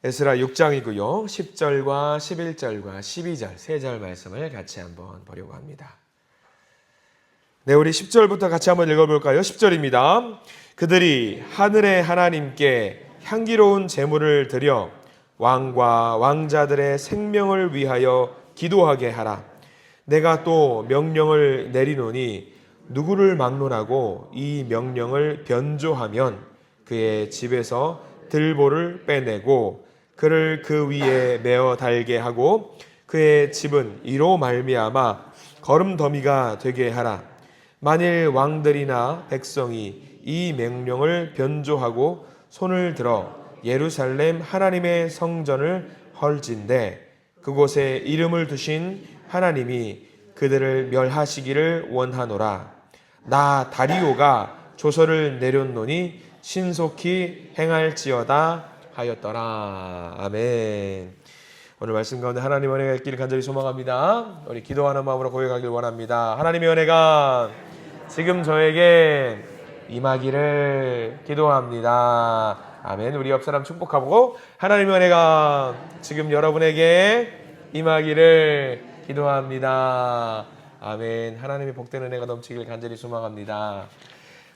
에스라 6장이고요. 10절과 11절과 12절, 3절 말씀을 같이 한번 보려고 합니다. 네, 우리 10절부터 같이 한번 읽어볼까요? 10절입니다. 그들이 하늘의 하나님께 향기로운 제물을 드려 왕과 왕자들의 생명을 위하여 기도하게 하라. 내가 또 명령을 내리노니 누구를 막론하고 이 명령을 변조하면 그의 집에서 들보를 빼내고 그를 그 위에 메어 달게 하고 그의 집은 이로 말미암아 거름더미가 되게 하라. 만일 왕들이나 백성이 이 명령을 변조하고 손을 들어 예루살렘 하나님의 성전을 헐진대 그곳에 이름을 두신 하나님이 그들을 멸하시기를 원하노라. 나 다리오가 조서를 내렸노니 신속히 행할지어다 하였더라. 아멘. 오늘 말씀 가운데 하나님의 은혜가 있기를 간절히 소망합니다. 우리 기도하는 마음으로 고백하길 원합니다. 하나님의 은혜가 지금 저에게 임하기를 기도합니다. 아멘. 우리 옆 사람 축복하고 하나님의 은혜가 지금 여러분에게 임하기를 기도합니다. 아멘. 하나님의 복된 은혜가 넘치기를 간절히 소망합니다.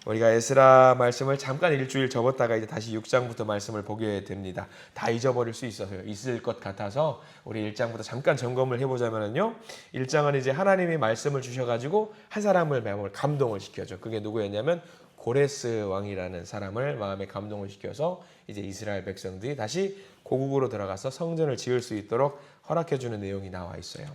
우리가 에스라 말씀을 잠깐 일주일 접었다가 이제 다시 6장부터 말씀을 보게 됩니다. 다 잊어버릴 수 있을 것 같아서 우리 1장부터 잠깐 점검을 해보자면요. 1장은 이제 하나님이 말씀을 주셔가지고 한 사람을 마음을 감동을 시켜줘. 그게 누구였냐면 고레스 왕이라는 사람을 마음에 감동을 시켜서 이제 이스라엘 백성들이 다시 고국으로 들어가서 성전을 지을 수 있도록 허락해주는 내용이 나와 있어요.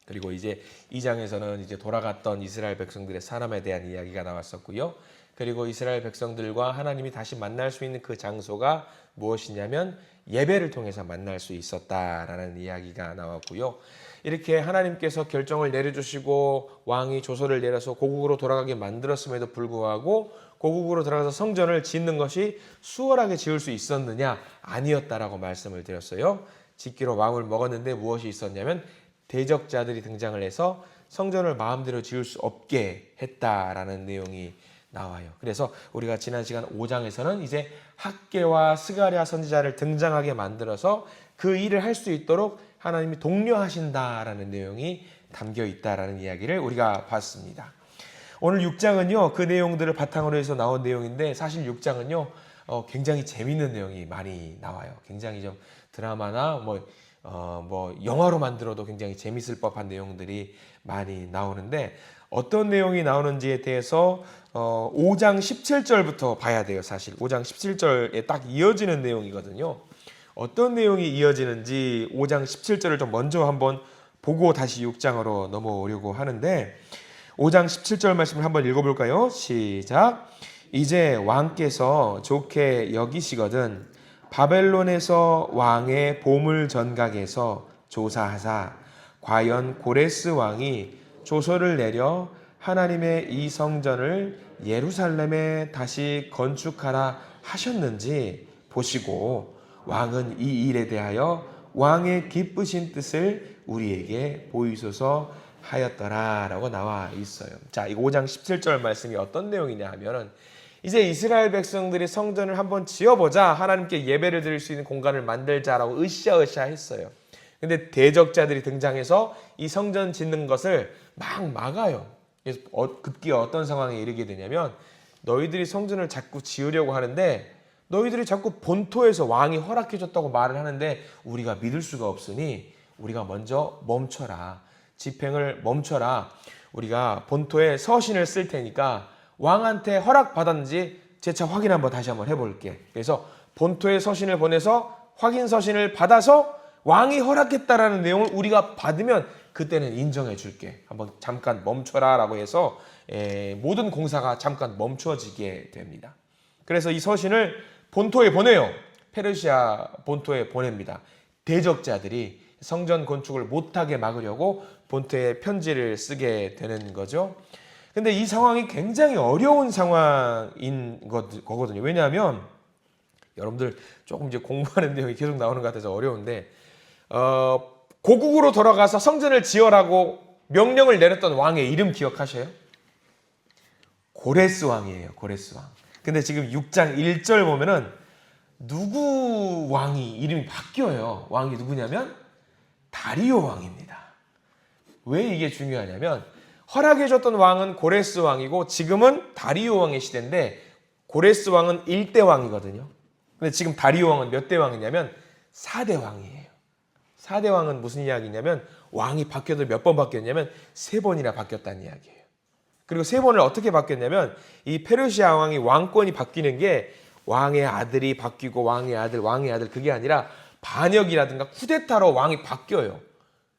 그리고 이제 2장에서는 이제 돌아갔던 이스라엘 백성들의 사람에 대한 이야기가 나왔었고요. 그리고 이스라엘 백성들과 하나님이 다시 만날 수 있는 그 장소가 무엇이냐면 예배를 통해서 만날 수 있었다라는 이야기가 나왔고요. 이렇게 하나님께서 결정을 내려주시고 왕이 조서를 내려서 고국으로 돌아가게 만들었음에도 불구하고 고국으로 들어가서 성전을 짓는 것이 수월하게 지을 수 있었느냐? 아니었다라고 말씀을 드렸어요. 짓기로 마음을 먹었는데 무엇이 있었냐면 대적자들이 등장을 해서 성전을 마음대로 지을 수 없게 했다라는 내용이 나와요. 그래서 우리가 지난 시간 5장에서는 이제 학개와 스가랴 선지자를 등장하게 만들어서 그 일을 할 수 있도록 하나님이 독려하신다라는 내용이 담겨 있다라는 이야기를 우리가 봤습니다. 오늘 6장은요, 그 내용들을 바탕으로 해서 나온 내용인데 사실 6장은요, 굉장히 재밌는 내용이 많이 나와요. 굉장히 좀 드라마나 뭐 영화로 만들어도 굉장히 재밌을 법한 내용들이 많이 나오는데 어떤 내용이 나오는지에 대해서 5장 17절부터 봐야 돼요. 사실 5장 17절에 딱 이어지는 내용이거든요. 어떤 내용이 이어지는지 5장 17절을 좀 먼저 한번 보고 다시 6장으로 넘어오려고 하는데 5장 17절 말씀을 한번 읽어볼까요? 시작. 이제 왕께서 좋게 여기시거든 바벨론에서 왕의 보물 전각에서 조사하사 과연 고레스 왕이 조서를 내려 하나님의 이 성전을 예루살렘에 다시 건축하라 하셨는지 보시고 왕은 이 일에 대하여 왕의 기쁘신 뜻을 우리에게 보이소서 하였더라 라고 나와 있어요. 자, 이 5장 17절 말씀이 어떤 내용이냐 하면은 이제 이스라엘 백성들이 성전을 한번 지어보자, 하나님께 예배를 드릴 수 있는 공간을 만들자라고 으쌰으쌰 했어요. 근데 대적자들이 등장해서 이 성전 짓는 것을 막 막아요. 그래서 급기야 어떤 상황에 이르게 되냐면 너희들이 성전을 자꾸 지으려고 하는데 너희들이 자꾸 본토에서 왕이 허락해줬다고 말을 하는데 우리가 믿을 수가 없으니 우리가 먼저 멈춰라. 집행을 멈춰라. 우리가 본토에 서신을 쓸 테니까 왕한테 허락받았는지 재차 확인 한번 다시 한번 해볼게. 그래서 본토에 서신을 보내서 확인 서신을 받아서 왕이 허락했다라는 내용을 우리가 받으면 그때는 인정해 줄게. 한번 잠깐 멈춰라 라고 해서 모든 공사가 잠깐 멈춰지게 됩니다. 그래서 이 서신을 본토에 보내요. 페르시아 본토에 보냅니다. 대적자들이 성전 건축을 못하게 막으려고 본토에 편지를 쓰게 되는 거죠. 근데 이 상황이 굉장히 어려운 상황인 거거든요. 왜냐하면 여러분들 조금 이제 공부하는 내용이 계속 나오는 것 같아서 어려운데 고국으로 돌아가서 성전을 지어라고 명령을 내렸던 왕의 이름 기억하셔요? 고레스 왕이에요. 고레스 왕. 근데 지금 6장 1절 보면은 누구 왕이 이름이 바뀌어요. 왕이 누구냐면 다리오 왕입니다. 왜 이게 중요하냐면 허락해줬던 왕은 고레스 왕이고 지금은 다리오 왕의 시대인데 고레스 왕은 1대 왕이거든요. 근데 지금 다리오 왕은 몇 대 왕이냐면 4대 왕이에요. 4대 왕은 무슨 이야기냐면 왕이 바뀌어도 몇 번 바뀌었냐면 3번이나 바뀌었다는 이야기예요. 그리고 3번을 어떻게 바뀌었냐면 이 페르시아 왕이 왕권이 바뀌는 게 왕의 아들이 바뀌고 왕의 아들 그게 아니라 반역이라든가 쿠데타로 왕이 바뀌어요.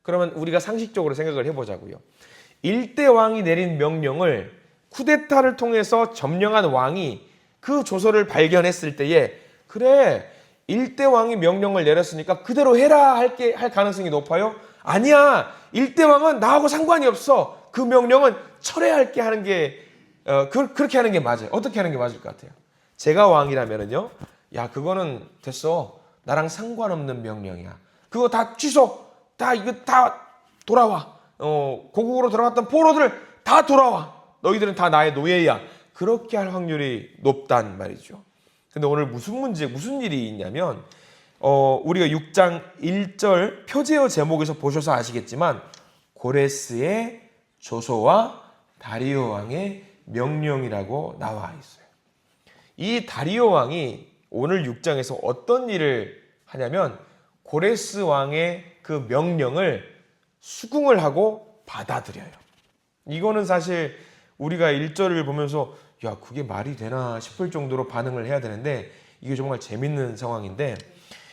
그러면 우리가 상식적으로 생각을 해보자고요. 1대 왕이 내린 명령을 쿠데타를 통해서 점령한 왕이 그 조서를 발견했을 때에 그래 1대 왕이 명령을 내렸으니까 그대로 해라 할 가능성이 높아요? 아니야. 1대 왕은 나하고 상관이 없어. 그 명령은 철회할게 하는 게 그렇게 하는 게 맞아요. 어떻게 하는 게 맞을 것 같아요? 제가 왕이라면은요. 야 그거는 됐어. 나랑 상관없는 명령이야. 그거 다 취소. 이거 다 돌아와. 고국으로 들어갔던 포로들 다 돌아와. 너희들은 다 나의 노예야. 그렇게 할 확률이 높단 말이죠. 근데 오늘 무슨 일이 있냐면 우리가 6장 1절 표제어 제목에서 보셔서 아시겠지만 고레스의 조소와 다리오 왕의 명령이라고 나와 있어요. 이 다리오 왕이 오늘 6장에서 어떤 일을 하냐면 고레스 왕의 그 명령을 수긍을 하고 받아들여요. 이거는 사실 우리가 1절을 보면서 야 그게 말이 되나 싶을 정도로 반응을 해야 되는데 이게 정말 재밌는 상황인데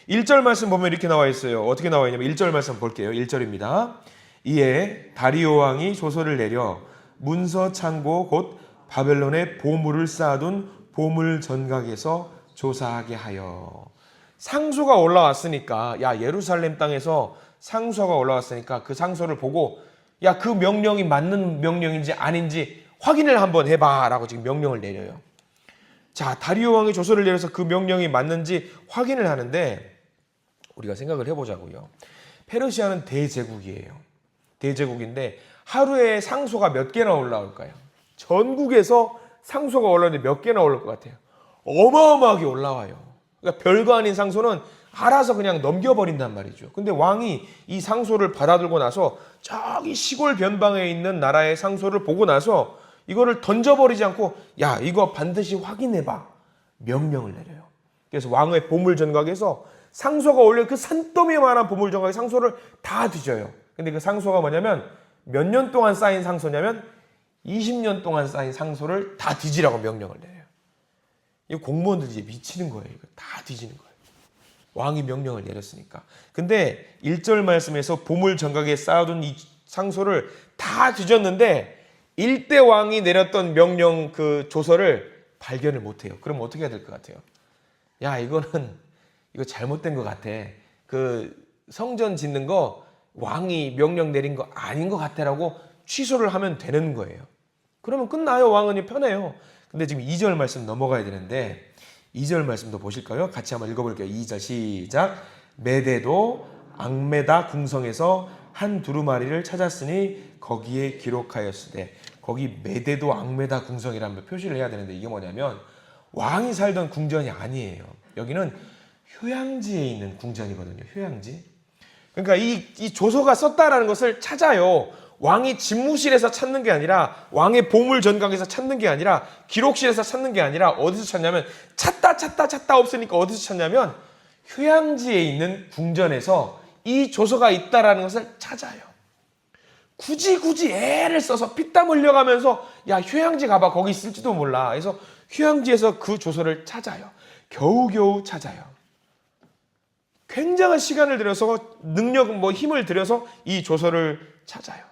1절 말씀 보면 이렇게 나와 있어요. 어떻게 나와 있냐면 1절 말씀 볼게요. 1절입니다. 이에 다리오 왕이 조서를 내려 문서 창고 곧 바벨론에 보물을 쌓아둔 보물 전각에서 조사하게 하여. 상소가 올라왔으니까 야 예루살렘 땅에서 상소가 올라왔으니까 그 상소를 보고 야 그 명령이 맞는 명령인지 아닌지 확인을 한번 해봐 라고 지금 명령을 내려요. 자 다리오 왕이 조서를 내려서 그 명령이 맞는지 확인을 하는데 우리가 생각을 해보자고요. 페르시아는 대제국이에요. 대제국인데 하루에 상소가 몇 개나 올라올까요? 전국에서 상소가 올라오는데 몇 개나 올라올 것 같아요? 어마어마하게 올라와요. 그러니까 별거 아닌 상소는 알아서 그냥 넘겨버린단 말이죠. 근데 왕이 이 상소를 받아들고 나서 저기 시골 변방에 있는 나라의 상소를 보고 나서 이거를 던져버리지 않고 야 이거 반드시 확인해봐 명령을 내려요. 그래서 왕의 보물 전각에서 상소가 올려 그 산더미만한 보물 전각의 상소를 다 뒤져요. 근데 그 상소가 뭐냐면 몇 년 동안 쌓인 상소냐면 20년 동안 쌓인 상소를 다 뒤지라고 명령을 내려요. 이 공무원들이 이제 미치는 거예요. 이거 다 뒤지는 거예요. 왕이 명령을 내렸으니까. 근데 1절 말씀에서 보물 전각에 쌓아둔 이 상소를 다 뒤졌는데 1대 왕이 내렸던 명령 그 조서를 발견을 못해요. 그럼 어떻게 해야 될 것 같아요? 야 이거 잘못된 것 같아. 그 성전 짓는 거 왕이 명령 내린 거 아닌 것 같아라고 취소를 하면 되는 거예요. 그러면 끝나요. 왕은 편해요. 근데 지금 2절 말씀 넘어가야 되는데 2절 말씀도 보실까요? 같이 한번 읽어볼게요. 2절 시작. 메대도 앙메다 궁성에서 한 두루마리를 찾았으니 거기에 기록하였으되 거기 메대도 앙메다 궁성이라는 표시를 해야 되는데 이게 뭐냐면 왕이 살던 궁전이 아니에요. 여기는 휴양지에 있는 궁전이거든요. 휴양지. 그러니까 이 조서가 썼다라는 것을 찾아요. 왕이 집무실에서 찾는 게 아니라 왕의 보물 전각에서 찾는 게 아니라 기록실에서 찾는 게 아니라 어디서 찾냐면 찾다 없으니까 어디서 찾냐면 휴양지에 있는 궁전에서 이 조서가 있다라는 것을 찾아요. 굳이 애를 써서 피땀 흘려가면서 야 휴양지 가봐 거기 있을지도 몰라. 그래서 휴양지에서 그 조서를 찾아요. 겨우겨우 찾아요. 굉장한 시간을 들여서 힘을 들여서 이 조서를 찾아요.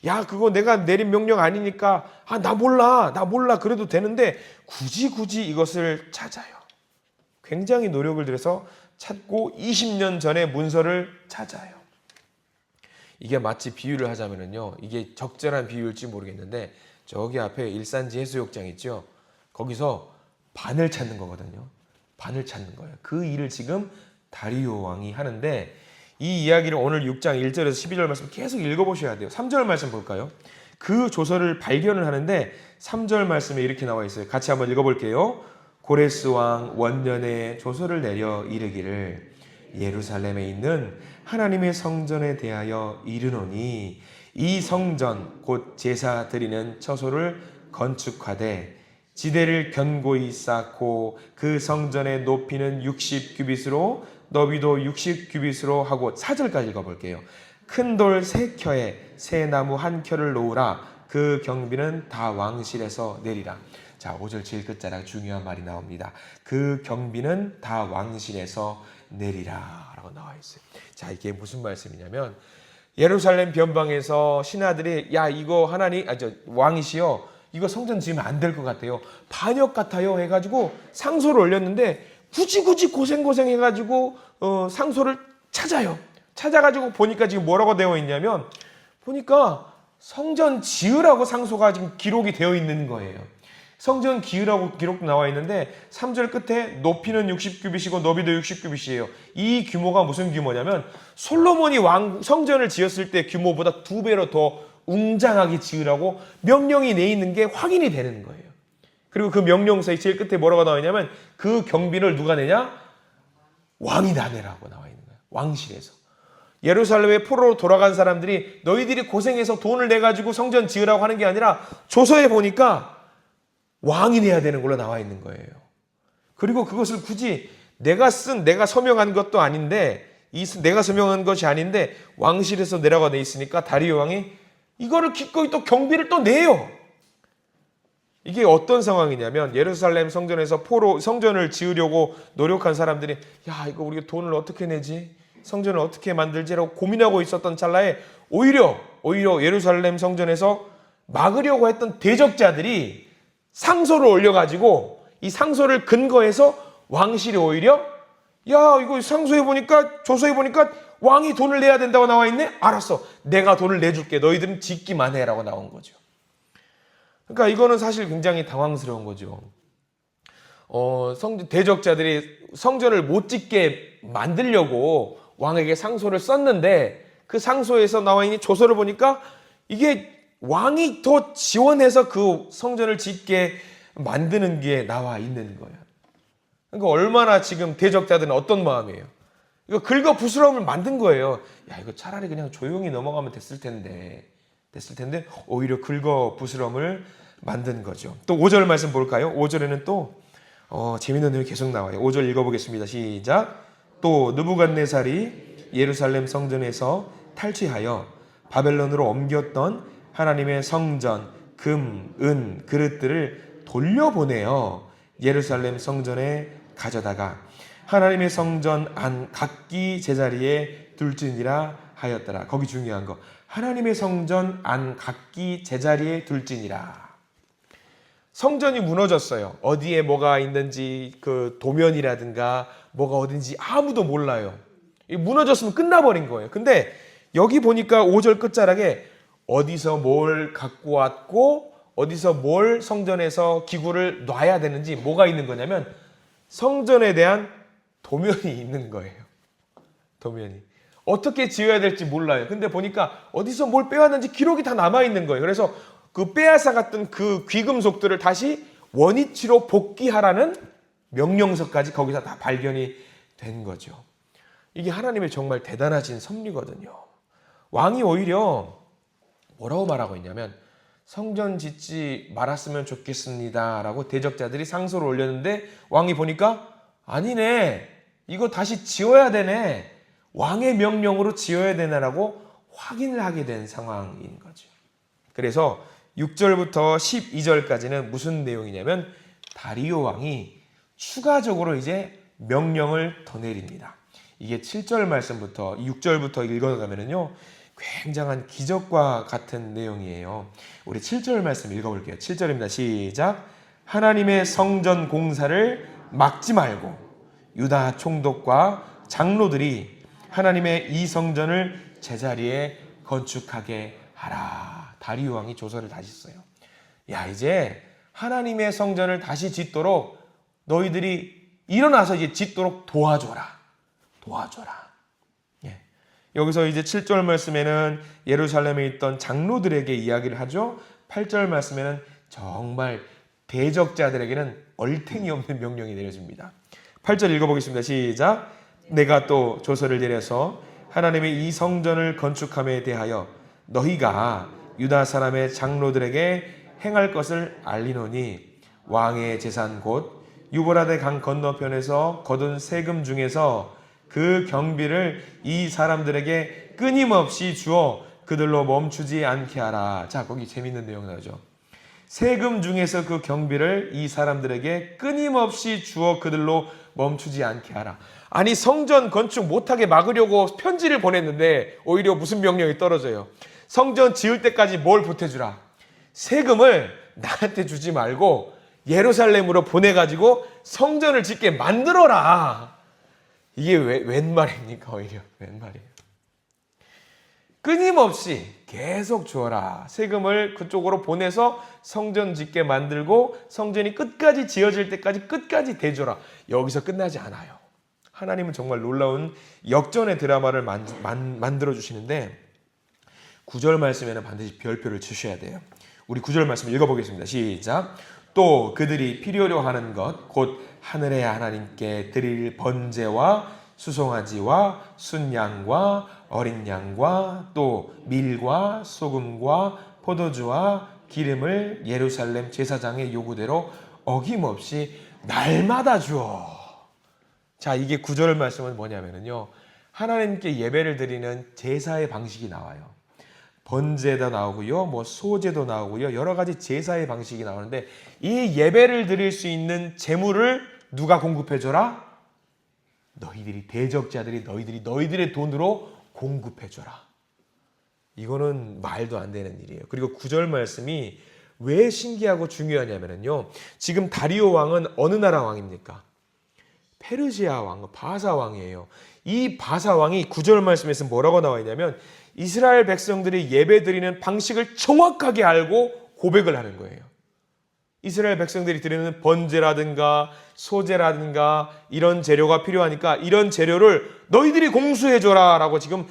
야 그거 내가 내린 명령 아니니까 나 몰라 그래도 되는데 굳이 이것을 찾아요. 굉장히 노력을 들여서 찾고 20년 전의 문서를 찾아요. 이게 마치 비유를 하자면요 이게 적절한 비유일지 모르겠는데 저기 앞에 일산지 해수욕장 있죠. 거기서 반을 찾는 거거든요. 반을 찾는 거예요. 그 일을 지금 다리오 왕이 하는데 이 이야기를 오늘 6장 1절에서 12절 말씀 계속 읽어보셔야 돼요. 3절 말씀 볼까요? 그 조서를 발견을 하는데 3절 말씀에 이렇게 나와 있어요. 같이 한번 읽어볼게요. 고레스 왕 원년에 조서를 내려 이르기를 예루살렘에 있는 하나님의 성전에 대하여 이르노니 이 성전 곧 제사 드리는 처소를 건축하되 지대를 견고히 쌓고 그 성전의 높이는 60규빗으로 너비도 60규빗으로 하고 4절까지 읽어볼게요. 큰 돌 3켜에 새 나무 1켜를 놓으라. 그 경비는 다 왕실에서 내리라. 자, 5절 제일 끝자락 중요한 말이 나옵니다. 그 경비는 다 왕실에서 내리라 라고 나와 있어요. 자, 이게 무슨 말씀이냐면 예루살렘 변방에서 신하들이 야 이거 하나님 왕이시여 이거 성전 지으면 안 될 것 같아요. 반역 같아요 해가지고 상소를 올렸는데 굳이 고생 해가지고 상소를 찾아요. 찾아가지고 보니까 지금 뭐라고 되어 있냐면 보니까 성전 지으라고 상소가 지금 기록이 되어 있는 거예요. 성전 기으라고 기록 나와 있는데 3절 끝에 높이는 60규빗이고 너비도 60규빗이에요. 이 규모가 무슨 규모냐면 솔로몬이 성전을 지었을 때 규모보다 2배로 더 웅장하게 지으라고 명령이 내 있는 게 확인이 되는 거예요. 그리고 그 명령서의 제일 끝에 뭐라고 나와 있냐면 그 경비를 누가 내냐? 왕이 다 내라고 나와 있는 거예요. 왕실에서. 예루살렘에 포로로 돌아간 사람들이 너희들이 고생해서 돈을 내가지고 성전 지으라고 하는 게 아니라 조서에 보니까 왕이 내야 되는 걸로 나와 있는 거예요. 그리고 그것을 굳이 내가 서명한 것도 아닌데 내가 서명한 것이 아닌데 왕실에서 내라고 돼 있으니까 다리오 왕이 이거를 기꺼이 또 경비를 또 내요. 이게 어떤 상황이냐면 예루살렘 성전에서 성전을 지으려고 노력한 사람들이 야 이거 우리가 돈을 어떻게 내지? 성전을 어떻게 만들지라고 고민하고 있었던 찰나에 오히려 예루살렘 성전에서 막으려고 했던 대적자들이 상소를 올려가지고 이 상소를 근거해서 왕실이 오히려 야 이거 상소해보니까 조서해보니까 왕이 돈을 내야 된다고 나와 있네? 알았어. 내가 돈을 내줄게. 너희들은 짓기만 해라고 나온 거죠. 그러니까 이거는 사실 굉장히 당황스러운 거죠. 대적자들이 성전을 못 짓게 만들려고 왕에게 상소를 썼는데 그 상소에서 나와 있는 조서를 보니까 이게 왕이 더 지원해서 그 성전을 짓게 만드는 게 나와 있는 거예요. 그러니까 얼마나 지금 대적자들은 어떤 마음이에요? 이거 긁어 부스럼을 만든 거예요. 야 이거 차라리 그냥 조용히 넘어가면 됐을 텐데 오히려 긁어 부스럼을 만든 거죠. 또 5절 말씀 볼까요? 5절에는 또 재밌는 내용이 계속 나와요. 5절 읽어보겠습니다. 시작. 또 느부갓네살이 예루살렘 성전에서 탈취하여 바벨론으로 옮겼던 하나님의 성전, 금, 은, 그릇들을 돌려보내어 예루살렘 성전에 가져다가 하나님의 성전 안 각기 제자리에 둘지니라 하였더라. 거기 중요한 거. 하나님의 성전 안 각기 제자리에 둘지니라. 성전이 무너졌어요. 어디에 뭐가 있는지 그 도면이라든가 뭐가 어딘지 아무도 몰라요. 무너졌으면 끝나버린 거예요. 근데 여기 보니까 5절 끝자락에 어디서 뭘 갖고 왔고 어디서 뭘 성전에서 기구를 놔야 되는지 뭐가 있는 거냐면 성전에 대한 도면이 있는 거예요. 도면이. 어떻게 지어야 될지 몰라요. 근데 보니까 어디서 뭘 빼왔는지 기록이 다 남아있는 거예요. 그래서 그 빼앗아갔던 그 귀금속들을 다시 원위치로 복귀하라는 명령서까지 거기서 다 발견이 된 거죠. 이게 하나님의 정말 대단하신 섭리거든요. 왕이 오히려 뭐라고 말하고 있냐면 성전 짓지 말았으면 좋겠습니다 라고 대적자들이 상소를 올렸는데 왕이 보니까 아니네 이거 다시 지어야 되네 왕의 명령으로 지어야 되네라고 확인을 하게 된 상황인 거죠. 그래서 6절부터 12절까지는 무슨 내용이냐면 다리오 왕이 추가적으로 이제 명령을 더 내립니다. 이게 7절 말씀부터 6절부터 읽어가면은요 굉장한 기적과 같은 내용이에요. 우리 7절 말씀 읽어볼게요. 7절입니다. 시작. 하나님의 성전 공사를 막지 말고 유다 총독과 장로들이 하나님의 이 성전을 제자리에 건축하게 하라. 다리오 왕이 조서를 다시 써요. 야 이제 하나님의 성전을 다시 짓도록 너희들이 일어나서 이제 짓도록 도와줘라. 여기서 이제 7절 말씀에는 예루살렘에 있던 장로들에게 이야기를 하죠. 8절 말씀에는 정말 대적자들에게는 얼탱이 없는 명령이 내려집니다. 8절 읽어보겠습니다. 시작. 내가 또 조서를 내려서 하나님의 이 성전을 건축함에 대하여 너희가 유다 사람의 장로들에게 행할 것을 알리노니 왕의 재산 곧 유브라데 강 건너편에서 거둔 세금 중에서 그 경비를 이 사람들에게 끊임없이 주어 그들로 멈추지 않게 하라. 자, 거기 재밌는 내용 나오죠. 세금 중에서 그 경비를 이 사람들에게 끊임없이 주어 그들로 멈추지 않게 하라. 아니, 성전 건축 못하게 막으려고 편지를 보냈는데 오히려 무슨 명령이 떨어져요? 성전 지을 때까지 뭘 보태주라? 세금을 나한테 주지 말고 예루살렘으로 보내가지고 성전을 짓게 만들어라. 이게 웬 말입니까? 오히려 웬 말이에요? 끊임없이 계속 주어라. 세금을 그쪽으로 보내서 성전 짓게 만들고 성전이 끝까지 지어질 때까지 끝까지 대줘라. 여기서 끝나지 않아요. 하나님은 정말 놀라운 역전의 드라마를 만들어 주시는데 9절 말씀에는 반드시 별표를 치셔야 돼요. 우리 9절 말씀 읽어보겠습니다. 시작. 또 그들이 필요로 하는 것 곧 하늘의 하나님께 드릴 번제와 수송아지와 순양과 어린 양과 또 밀과 소금과 포도주와 기름을 예루살렘 제사장의 요구대로 어김없이 날마다 주어. 자, 이게 9절 말씀은 뭐냐면요, 하나님께 예배를 드리는 제사의 방식이 나와요. 번제도 나오고요, 뭐 소제도 나오고요, 여러 가지 제사의 방식이 나오는데 이 예배를 드릴 수 있는 제물을 누가 공급해줘라? 너희들이, 대적자들이 너희들의 돈으로 공급해줘라. 이거는 말도 안 되는 일이에요. 그리고 9절 말씀이 왜 신기하고 중요하냐면요, 지금 다리오 왕은 어느 나라 왕입니까? 페르시아 왕, 바사 왕이에요. 이 바사 왕이 9절 말씀에서 뭐라고 나와 있냐면 이스라엘 백성들이 예배 드리는 방식을 정확하게 알고 고백을 하는 거예요. 이스라엘 백성들이 드리는 번제라든가 소제라든가 이런 재료가 필요하니까 이런 재료를 너희들이 공수해줘라 라고 지금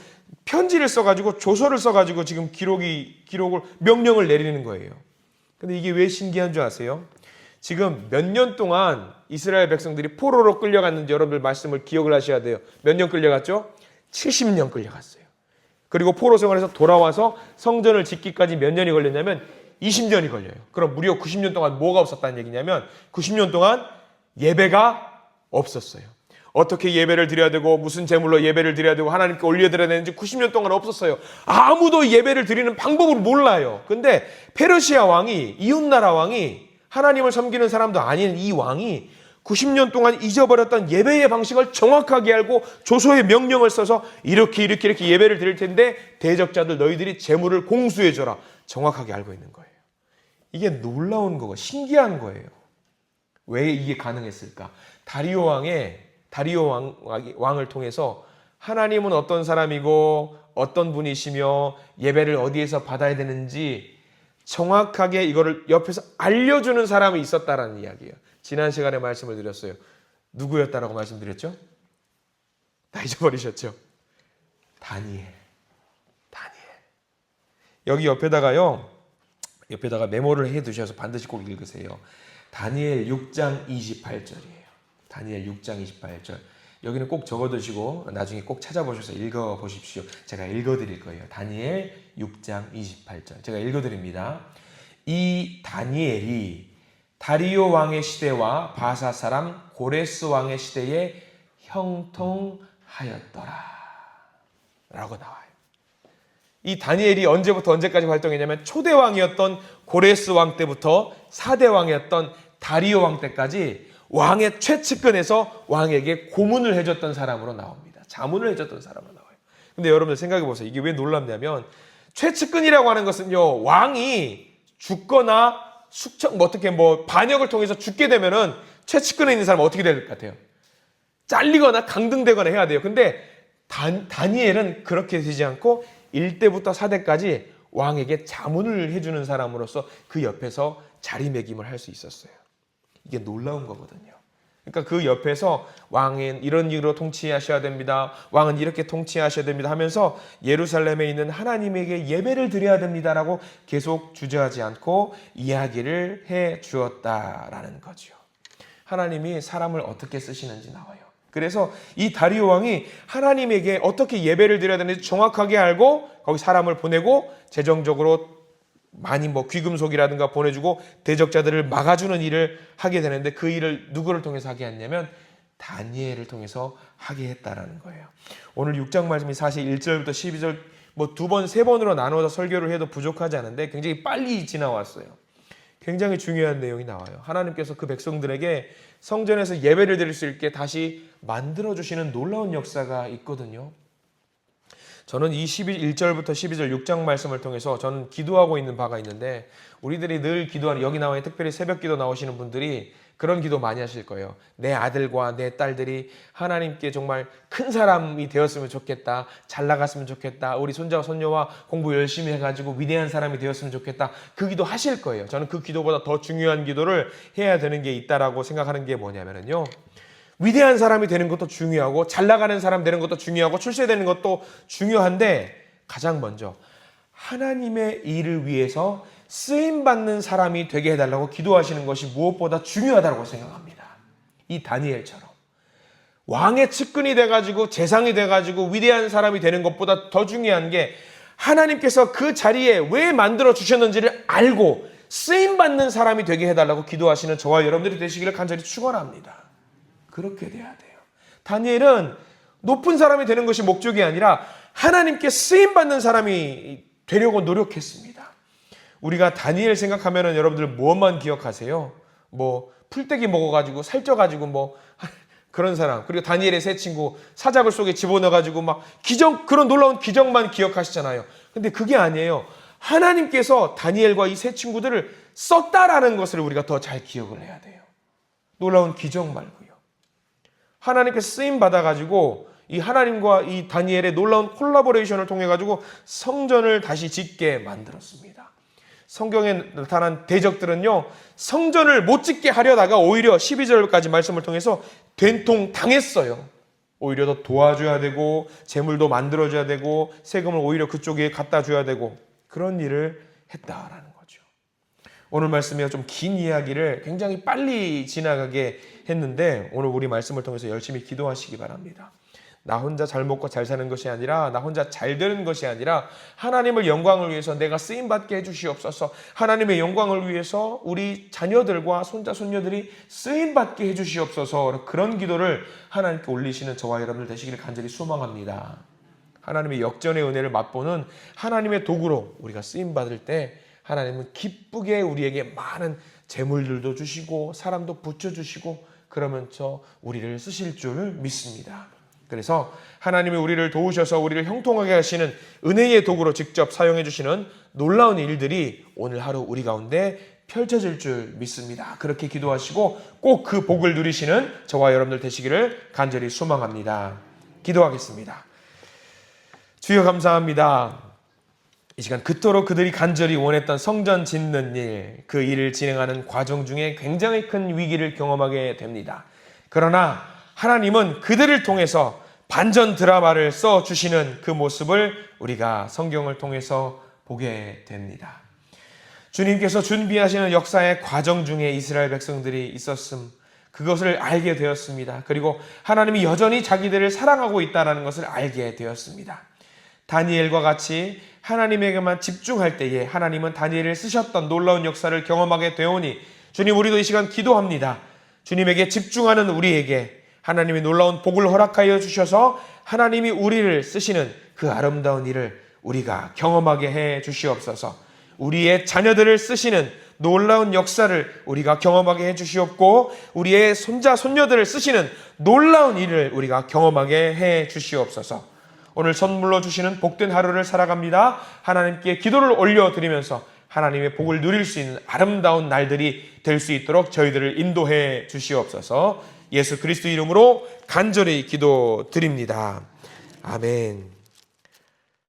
편지를 써가지고 조서를 써가지고 지금 기록을 명령을 내리는 거예요. 근데 이게 왜 신기한 줄 아세요? 지금 몇 년 동안 이스라엘 백성들이 포로로 끌려갔는지 여러분들 말씀을 기억을 하셔야 돼요. 몇 년 끌려갔죠? 70년 끌려갔어요. 그리고 포로 생활에서 돌아와서 성전을 짓기까지 몇 년이 걸렸냐면 20년이 걸려요. 그럼 무려 90년 동안 뭐가 없었다는 얘기냐면 90년 동안 예배가 없었어요. 어떻게 예배를 드려야 되고 무슨 제물로 예배를 드려야 되고 하나님께 올려드려야 되는지 90년 동안 없었어요. 아무도 예배를 드리는 방법을 몰라요. 근데 페르시아 왕이, 이웃나라 왕이, 하나님을 섬기는 사람도 아닌 이 왕이 90년 동안 잊어버렸던 예배의 방식을 정확하게 알고 조서의 명령을 써서 이렇게 예배를 드릴 텐데 대적자들 너희들이 제물을 공수해줘라. 정확하게 알고 있는 거예요. 이게 놀라운 거고 신기한 거예요. 왜 이게 가능했을까? 다리오 왕을 통해서 하나님은 어떤 사람이고 어떤 분이시며 예배를 어디에서 받아야 되는지 정확하게 이거를 옆에서 알려주는 사람이 있었다라는 이야기예요. 지난 시간에 말씀을 드렸어요. 누구였다라고 말씀드렸죠? 다 잊어버리셨죠? 다니엘. 여기 옆에다가 메모를 해 두셔서 반드시 꼭 읽으세요. 다니엘 6장 28절이에요. 다니엘 6장 28절. 여기는 꼭 적어두시고 나중에 꼭 찾아보셔서 읽어보십시오. 제가 읽어드릴 거예요. 다니엘 6장 28절. 제가 읽어드립니다. 이 다니엘이 다리오 왕의 시대와 바사 사람 고레스 왕의 시대에 형통하였더라 라고 나와요. 이 다니엘이 언제부터 언제까지 활동했냐면 초대 왕이었던 고레스 왕 때부터 4대 왕이었던 다리오 왕 때까지 왕의 최측근에서 왕에게 고문을 해줬던 사람으로 나옵니다. 자문을 해줬던 사람으로 나와요. 근데 여러분들 생각해 보세요. 이게 왜 놀랍냐면 최측근이라고 하는 것은요, 왕이 죽거나 반역을 통해서 죽게 되면은 최측근에 있는 사람은 어떻게 될 것 같아요? 잘리거나 강등되거나 해야 돼요. 근데 다니엘은 그렇게 되지 않고 1대부터 4대까지 왕에게 자문을 해주는 사람으로서 그 옆에서 자리매김을 할 수 있었어요. 이게 놀라운 거거든요. 그러니까 그 옆에서 왕은 이런 일로 통치하셔야 됩니다. 왕은 이렇게 통치하셔야 됩니다 하면서 예루살렘에 있는 하나님에게 예배를 드려야 됩니다라고 계속 주저하지 않고 이야기를 해 주었다라는 거죠. 하나님이 사람을 어떻게 쓰시는지 나와요. 그래서 이 다리오 왕이 하나님에게 어떻게 예배를 드려야 되는지 정확하게 알고 거기 사람을 보내고 재정적으로 많이 귀금속이라든가 보내주고 대적자들을 막아주는 일을 하게 되는데 그 일을 누구를 통해서 하게 했냐면 다니엘을 통해서 하게 했다라는 거예요. 오늘 6장 말씀이 사실 1절부터 12절 두 번, 세 번으로 나눠서 설교를 해도 부족하지 않은데 굉장히 빨리 지나왔어요. 굉장히 중요한 내용이 나와요. 하나님께서 그 백성들에게 성전에서 예배를 드릴 수 있게 다시 만들어주시는 놀라운 역사가 있거든요. 저는 이 1절부터 12절 6장 말씀을 통해서 저는 기도하고 있는 바가 있는데 우리들이 늘 기도하는 여기 나와 있는 특별히 새벽 기도 나오시는 분들이 그런 기도 많이 하실 거예요. 내 아들과 내 딸들이 하나님께 정말 큰 사람이 되었으면 좋겠다. 잘 나갔으면 좋겠다. 우리 손자와 손녀와 공부 열심히 해가지고 위대한 사람이 되었으면 좋겠다. 그 기도 하실 거예요. 저는 그 기도보다 더 중요한 기도를 해야 되는 게 있다라고 생각하는 게 뭐냐면요. 위대한 사람이 되는 것도 중요하고 잘 나가는 사람 되는 것도 중요하고 출세되는 것도 중요한데 가장 먼저 하나님의 일을 위해서 쓰임받는 사람이 되게 해달라고 기도하시는 것이 무엇보다 중요하다고 생각합니다. 이 다니엘처럼 왕의 측근이 돼가지고 재상이 돼가지고 위대한 사람이 되는 것보다 더 중요한 게 하나님께서 그 자리에 왜 만들어 주셨는지를 알고 쓰임받는 사람이 되게 해달라고 기도하시는 저와 여러분들이 되시기를 간절히 축원합니다. 그렇게 돼야 돼요. 다니엘은 높은 사람이 되는 것이 목적이 아니라 하나님께 쓰임받는 사람이 되려고 노력했습니다. 우리가 다니엘 생각하면은 여러분들 무엇만 기억하세요? 풀떼기 먹어가지고 살쪄가지고 그런 사람, 그리고 다니엘의 세 친구 사자굴 속에 집어넣어가지고 그런 놀라운 기적만 기억하시잖아요. 근데 그게 아니에요. 하나님께서 다니엘과 이 세 친구들을 썼다라는 것을 우리가 더 잘 기억을 해야 돼요. 놀라운 기적 말고요. 하나님께서 쓰임 받아가지고 이 하나님과 이 다니엘의 놀라운 콜라보레이션을 통해 가지고 성전을 다시 짓게 만들었습니다. 성경에 나타난 대적들은요, 성전을 못 짓게 하려다가 오히려 12절까지 말씀을 통해서 된통 당했어요. 오히려 더 도와줘야 되고 재물도 만들어줘야 되고 세금을 오히려 그쪽에 갖다 줘야 되고 그런 일을 했다라는 거죠. 오늘 말씀이 좀 긴 이야기를 굉장히 빨리 지나가게 했는데 오늘 우리 말씀을 통해서 열심히 기도하시기 바랍니다. 나 혼자 잘 먹고 잘 사는 것이 아니라 나 혼자 잘 되는 것이 아니라 하나님을 영광을 위해서 내가 쓰임받게 해주시옵소서. 하나님의 영광을 위해서 우리 자녀들과 손자 손녀들이 쓰임받게 해주시옵소서. 그런 기도를 하나님께 올리시는 저와 여러분들 되시기를 간절히 소망합니다. 하나님의 역전의 은혜를 맛보는 하나님의 도구로 우리가 쓰임받을 때 하나님은 기쁘게 우리에게 많은 재물들도 주시고 사람도 붙여주시고 그러면서 우리를 쓰실 줄 믿습니다. 그래서 하나님이 우리를 도우셔서 우리를 형통하게 하시는 은혜의 도구로 직접 사용해 주시는 놀라운 일들이 오늘 하루 우리 가운데 펼쳐질 줄 믿습니다. 그렇게 기도하시고 꼭 그 복을 누리시는 저와 여러분들 되시기를 간절히 소망합니다. 기도하겠습니다. 주여 감사합니다. 이 시간 그토록 그들이 간절히 원했던 성전 짓는 일, 그 일을 진행하는 과정 중에 굉장히 큰 위기를 경험하게 됩니다. 그러나 하나님은 그들을 통해서 반전 드라마를 써주시는 그 모습을 우리가 성경을 통해서 보게 됩니다. 주님께서 준비하시는 역사의 과정 중에 이스라엘 백성들이 있었음, 그것을 알게 되었습니다. 그리고 하나님이 여전히 자기들을 사랑하고 있다는 것을 알게 되었습니다. 다니엘과 같이 하나님에게만 집중할 때에 하나님은 다니엘을 쓰셨던 놀라운 역사를 경험하게 되오니 주님, 우리도 이 시간 기도합니다. 주님에게 집중하는 우리에게 하나님의 놀라운 복을 허락하여 주셔서 하나님이 우리를 쓰시는 그 아름다운 일을 우리가 경험하게 해 주시옵소서. 우리의 자녀들을 쓰시는 놀라운 역사를 우리가 경험하게 해 주시옵고 우리의 손자 손녀들을 쓰시는 놀라운 일을 우리가 경험하게 해 주시옵소서. 오늘 선물로 주시는 복된 하루를 살아갑니다. 하나님께 기도를 올려드리면서 하나님의 복을 누릴 수 있는 아름다운 날들이 될 수 있도록 저희들을 인도해 주시옵소서. 예수 그리스도 이름으로 간절히 기도드립니다. 아멘.